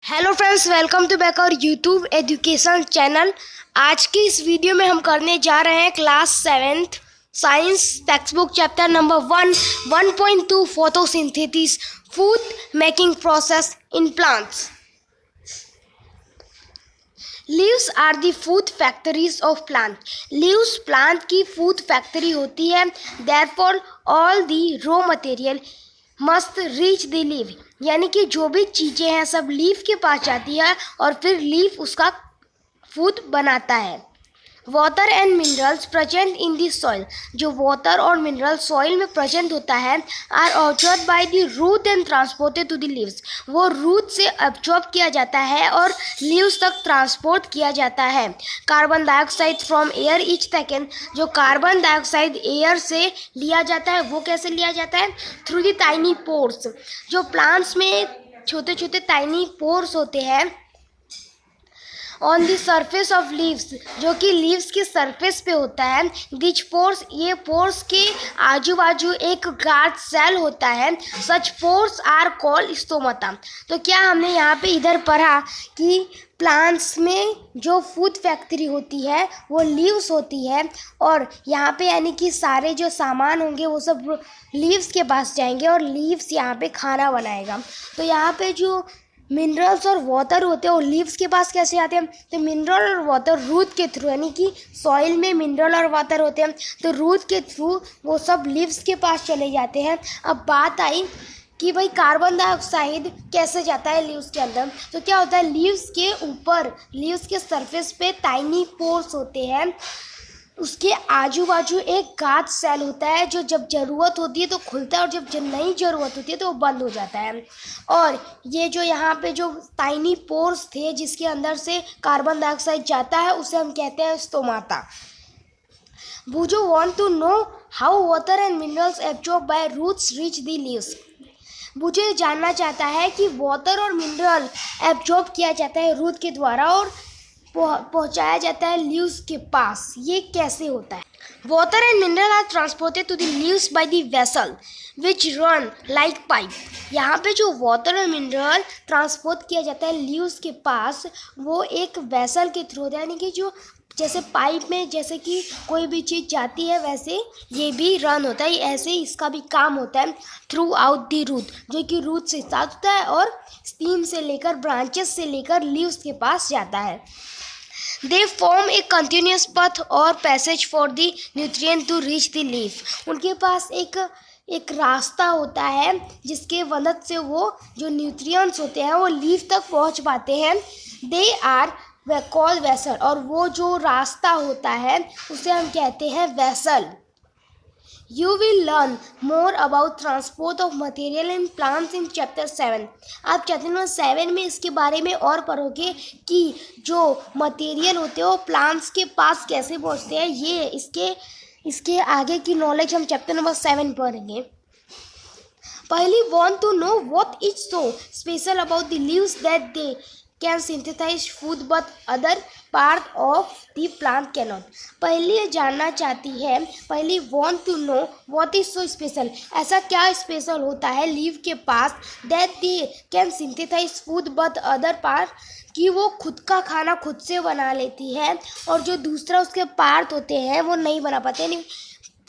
Hello friends, welcome to back our YouTube education channel. आज की इस वीडियो में हम करने जा रहे हैं class 7th science text book chapter number 1.2 photosynthesis food making process in plants. Leaves are the food factories of plant. Leaves plant की फूड फैक्ट्री होती है। Therefore all the raw material must reach the leave, यानी कि जो भी चीज़ें हैं सब लीफ के पास जाती है और फिर लीफ उसका फूड बनाता है। Water and minerals present in the soil, जो वाटर और मिनरल सॉइल में प्रेजेंट होता है, are absorb by the root and transported to the leaves. वो रूट से ऑब्जॉर्ब किया जाता है और लीव्स तक ट्रांसपोर्ट किया जाता है। Carbon dioxide from air each second, जो कार्बन डाइऑक्साइड एयर से लिया जाता है वो कैसे लिया जाता है? Through the tiny pores. जो प्लांट्स में छोटे छोटे टाइनी पोर्स होते हैं on the surface of leaves, जो कि लीव्स के सरफेस पे होता है। दिच पोर्स, ये पोर्स के आजू बाजू एक गार्ड सेल होता है। सच पोर्स आर कॉल्ड स्टोमाटा। तो क्या हमने यहाँ पे इधर पढ़ा कि प्लांट्स में जो फूड फैक्ट्री होती है वो लीव्स होती है, और यहाँ पे यानी कि सारे जो सामान होंगे वो सब लीव्स के पास जाएंगे और लीव्स यहाँ पे खाना बनाएगा। तो यहाँ पे जो मिनरल्स और वाटर होते हैं वो लीव्स के पास कैसे आते हैं? तो मिनरल और वाटर रूट के थ्रू, यानी कि सॉइल में मिनरल और वाटर होते हैं तो रूट के थ्रू वो सब लीव्स के पास चले जाते हैं। अब बात आई कि भाई कार्बन डाइऑक्साइड कैसे जाता है लीव्स के अंदर। तो क्या होता है, लीव्स के ऊपर, लीव्स के सरफेस पे टाइनी पोर्स होते हैं, उसके आजू बाजू एक गार्ड सेल होता है जो जब ज़रूरत होती है तो खुलता है और जब नहीं ज़रूरत होती है तो वो बंद हो जाता है। और ये जो यहाँ पे जो टाइनी पोर्स थे जिसके अंदर से कार्बन डाइऑक्साइड जाता है उसे हम कहते हैं स्टोमाटा। बुजो want to know how water and minerals absorb by roots reach the leaves. मुझे जानना चाहता है कि वाटर और मिनरल एब्जॉर्ब किया जाता है रूट के द्वारा और पहुंचाया जाता है लीव्स के पास। ये कैसे होता है? Water and mineral are transported to the leaves by the vessel which run like pipe. यहाँ पे जो वाटर और मिनरल ट्रांसपोर्ट किया जाता है लीव्स के पास वो एक वेसल के थ्रू होता है, यानी कि जो जैसे पाइप में जैसे कि कोई भी चीज़ जाती है वैसे ये भी रन होता है। ऐसे ही इसका भी काम होता है थ्रू आउट दी रूट, जो कि रूट से स्टार्ट होता है और स्टीम से लेकर ब्रांचेस से लेकर लीव्स के पास जाता है। They form a continuous path or passage for the nutrient to reach the leaf. उनके पास एक रास्ता होता है जिसके मदद से वो जो न्यूट्रिएंट्स होते हैं वो लीफ तक पहुंच पाते हैं। They are called vessel, और वो जो रास्ता होता है उसे हम कहते हैं vessel. You will learn more about transport of material in plants in chapter 7. आप चैप्टर नंबर 7 में इसके बारे में और पढ़ोगे कि जो मटेरियल होते हैं वो प्लांट्स के पास कैसे पहुंचते हैं। ये इसके आगे की नॉलेज हम चैप्टर नंबर 7 पढ़ेंगे। पहली want to know what is so special about the leaves that they can synthesize food but other part of the plant cannot. पहले जानना चाहती है, पहली want to know what is so special, ऐसा क्या special होता है लीव के पास that they can synthesize food but other part, कि वो खुद का खाना खुद से बना लेती है और जो दूसरा उसके पार्ट होते हैं वो नहीं बना पाते। नहीं,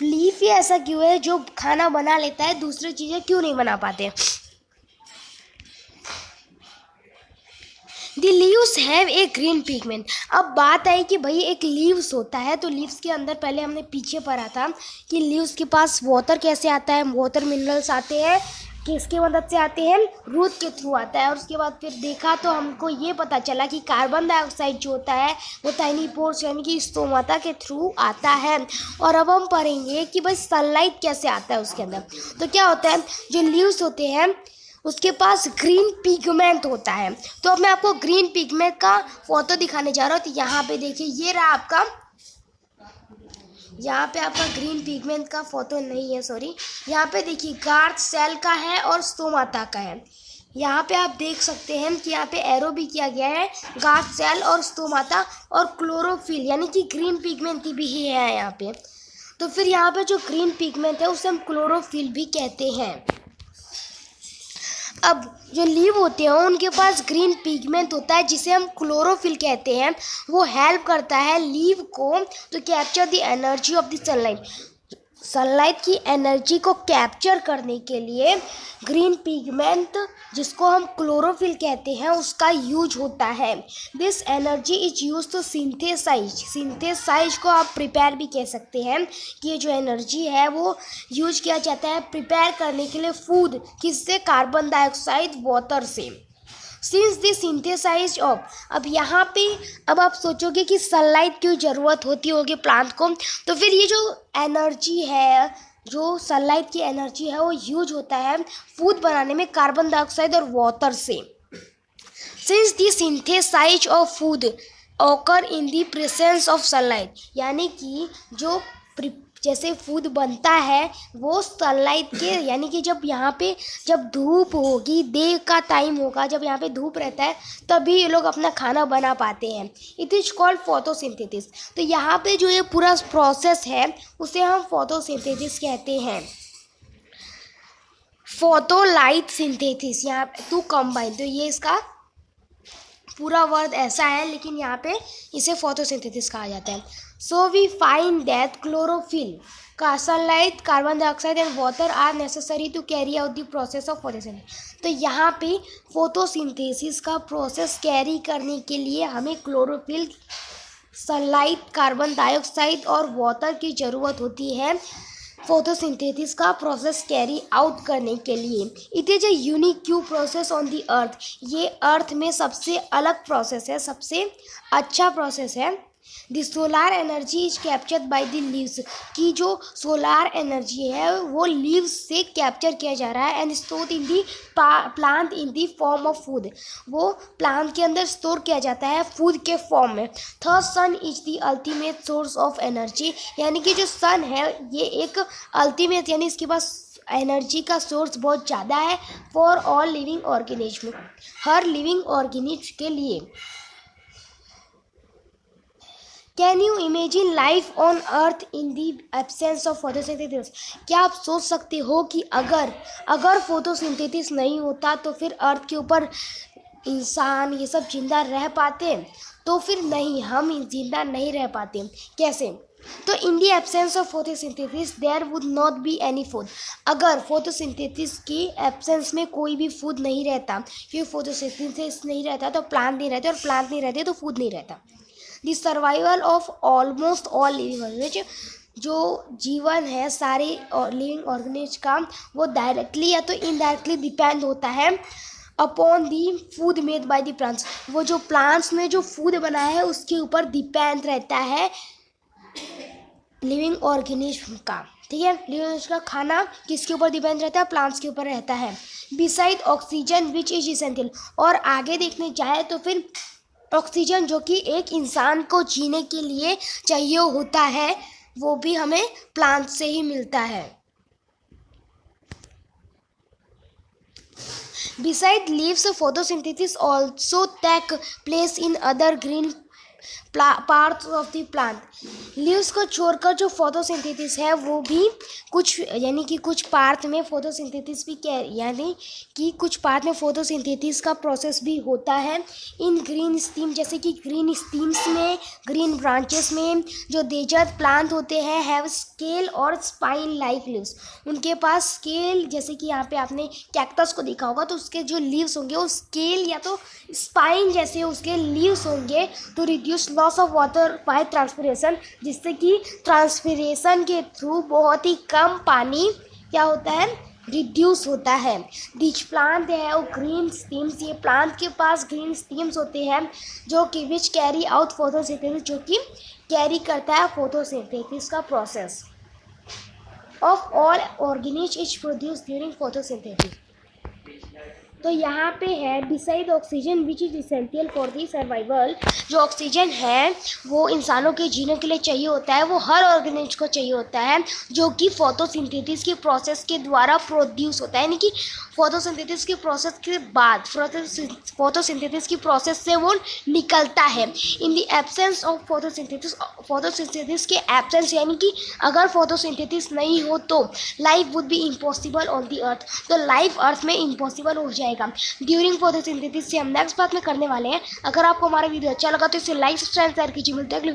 लीफ ही ऐसा क्यों है जो खाना बना लेता है दूसरी चीज़ें क्यों नहीं बना पाते? दी leaves have a green pigment. अब बात आई कि भाई एक लीव्स होता है तो लीव्स के अंदर पहले हमने पीछे पढ़ा था कि लीव्स के पास वाटर कैसे आता है, वाटर मिनरल्स आते हैं किसकी मदद से आते हैं? रूट के थ्रू आता है। और उसके बाद फिर देखा तो हमको ये पता चला कि कार्बन डाइऑक्साइड जो होता है वो टाइनी पोर्स यानी कि स्टोमाटा के थ्रू आता है। और अब हम पढ़ेंगे कि भाई सनलाइट कैसे आता है उसके अंदर। तो क्या होता है, जो लीव्स होते हैं उसके पास ग्रीन पिगमेंट होता है। तो अब मैं आपको ग्रीन पिगमेंट का फोटो दिखाने जा रहा हूँ। तो यहाँ पे देखिए, ये रहा आपका, यहाँ पे आपका ग्रीन पिगमेंट का फोटो नहीं है, सॉरी। यहाँ पे देखिए गार्ड सेल का है और स्टोमाटा का है। यहाँ पे आप देख सकते हैं कि यहाँ पे एरो भी किया गया है, गार्ड सेल और स्टोमाटा और क्लोरोफिल यानी कि ग्रीन पिगमेंट भी है यहाँ पे। तो फिर यहाँ पे जो ग्रीन पिगमेंट है उसे हम क्लोरोफिल भी कहते हैं। अब जो लीव होते हैं उनके पास ग्रीन पिगमेंट होता है जिसे हम क्लोरोफिल कहते हैं। वो हेल्प करता है लीव को to capture the energy of the sunlight. Sunlight की एनर्जी को कैप्चर करने के लिए ग्रीन पिगमेंट, जिसको हम क्लोरोफिल कहते हैं, उसका यूज होता है। This energy is use to synthesize को आप प्रिपेयर भी कह सकते हैं कि ये जो एनर्जी है वो यूज किया जाता है प्रिपेयर करने के लिए फूड। किससे? कार्बन डाइऑक्साइड, वाटर से। सिंस द सिंथेसाइज ऑफ, अब यहाँ पे अब आप सोचोगे कि सनलाइट क्यों ज़रूरत होती होगी प्लांट को, तो फिर ये जो एनर्जी है, जो सनलाइट की एनर्जी है, वो यूज होता है फूड बनाने में कार्बन डाइऑक्साइड और वाटर से। Since the synthesize of food occur in the presence of sunlight, यानी कि जो जैसे फूड बनता है वो सनलाइट के, यानी कि जब यहाँ पे जब धूप होगी, डे का टाइम होगा, जब यहाँ पे धूप रहता है तभी ये लोग अपना खाना बना पाते हैं। It is called photosynthesis. तो यहाँ पे जो ये पूरा प्रोसेस है उसे हम फोटोसिंथेसिस कहते हैं। फोटोलाइट सिंथेसिस, यहाँ टू कंबाइन, तो ये इसका पूरा वर्ड ऐसा है, लेकिन यहाँ पे इसे फोटोसिंथेसिस कहा जाता है। So we find that chlorophyll, sunlight, carbon dioxide and water are necessary to carry out the process of photosynthesis. तो यहाँ पे फोटोसिंथेसिस का प्रोसेस कैरी करने के लिए हमें क्लोरोफिल, सनलाइट, कार्बन डाइऑक्साइड और वाटर की ज़रूरत होती है फोटोसिंथेसिस का प्रोसेस कैरी आउट करने के लिए। It is a unique Q process on the earth, ये अर्थ में सबसे अलग प्रोसेस है, सबसे अच्छा प्रोसेस है। The solar energy is captured by the leaves, की जो सोलार एनर्जी है वो लीव्स से कैप्चर किया जा रहा है and stored in the plant in the form of food, वो प्लांट के अंदर स्टोर किया जाता है फूड के फॉर्म में। Third sun is the ultimate source of energy, यानी कि जो सन है ये एक अल्टीमेट, यानी इसके पास एनर्जी का सोर्स बहुत ज़्यादा है for all living organism, her living organism के लिए। Can you imagine life on earth in the absence of photosynthesis? क्या आप सोच सकते हो कि अगर फोटोसिंथेसिस नहीं होता तो फिर अर्थ के ऊपर इंसान ये सब जिंदा रह पाते? तो फिर नहीं, हम जिंदा नहीं रह पाते। कैसे? तो in the absence of photosynthesis there would not be any food. अगर फोटोसिंथेसिस की एब्सेंस में कोई भी फूड नहीं रहता, क्योंकि फोटोसिंथेसिस नहीं रहता तो प्लांट नहीं रहते, और प्लांट नहीं रहते तो फूड नहीं रहता। The survival of almost all living organism, जो जीवन है सारे लिविंग ऑर्गेनिज्म का, वो डायरेक्टली या तो इनडायरेक्टली डिपेंड होता है upon the food made by the plants. वो जो प्लांट्स में जो फूड बना है उसके ऊपर डिपेंड रहता है लिविंग ऑर्गेनिज्म का। ठीक है, लिविंग ऑर्गेनिज्म का खाना किसके ऊपर डिपेंड रहता है? प्लांट्स के ऊपर रहता है। Beside oxygen which is essential, और आगे देखने जाए तो फिर ऑक्सीजन जो कि एक इंसान को जीने के लिए चाहिए होता है, वो भी हमें प्लांट से ही मिलता है। Besides leaves, photosynthesis also take place in other green parts of the plant. Leaves को छोड़कर जो फोटोसिंथेसिस है वो भी कुछ, यानी कि कुछ पार्ट में फोटोसिंथेसिस भी यानी कि कुछ पार्ट में फोटोसिंथेसिस का प्रोसेस भी होता है इन ग्रीन स्टीम, जैसे कि ग्रीन स्टीम्स में, ग्रीन ब्रांचेस में जो डेजर्ट प्लांट होते हैं हैव स्केल और स्पाइन लाइक लीव्स। उनके पास स्केल, जैसे कि यहाँ पे आपने कैक्टस को देखा होगा तो उसके जो लीव्स होंगे वो स्केल या तो स्पाइन जैसे उसके लीव्स होंगे, तो reduce loss of water bye transpiration, जिससे कि ट्रांसपिरेशन के थ्रू बहुत ही कम पानी क्या होता है, रिड्यूस होता है। दिच प्लांट है वो ग्रीन स्टीम्स, ये प्लांट के पास ग्रीन स्टीम्स होते हैं जो कि विच कैरी आउट फोटोसिंथेसिस, जो कि कैरी करता है फोटोसिंथेसिस का process of all organism is produce during photosynthesis. तो यहाँ पे है beside oxygen which is essential for the survival, जो ऑक्सीजन है वो इंसानों के जीने के लिए चाहिए होता है, वो हर ऑर्गेनिज्म को चाहिए होता है, जो कि फोटोसिंथेसिस के प्रोसेस के द्वारा प्रोड्यूस होता है, यानी कि फोटोसिंथेसिस के प्रोसेस के बाद फोटोसिंथेसिस की प्रोसेस से वो निकलता है। In the absence of photosynthesis, photosynthesis के एब्सेंस यानी कि अगर फोटोसिंथेसिस नहीं हो तो life would be impossible on the earth, तो लाइफ अर्थ में इम्पॉसिबल हो जाएगा। जाएगा। ड्यूरिंग फोटोसिंथेसिस से हम नेक्स्ट बात में करने वाले हैं। अगर आपको हमारा वीडियो अच्छा लगा तो इसे लाइक सब्सक्राइब शेयर कीजिए। मिलते हैं अगले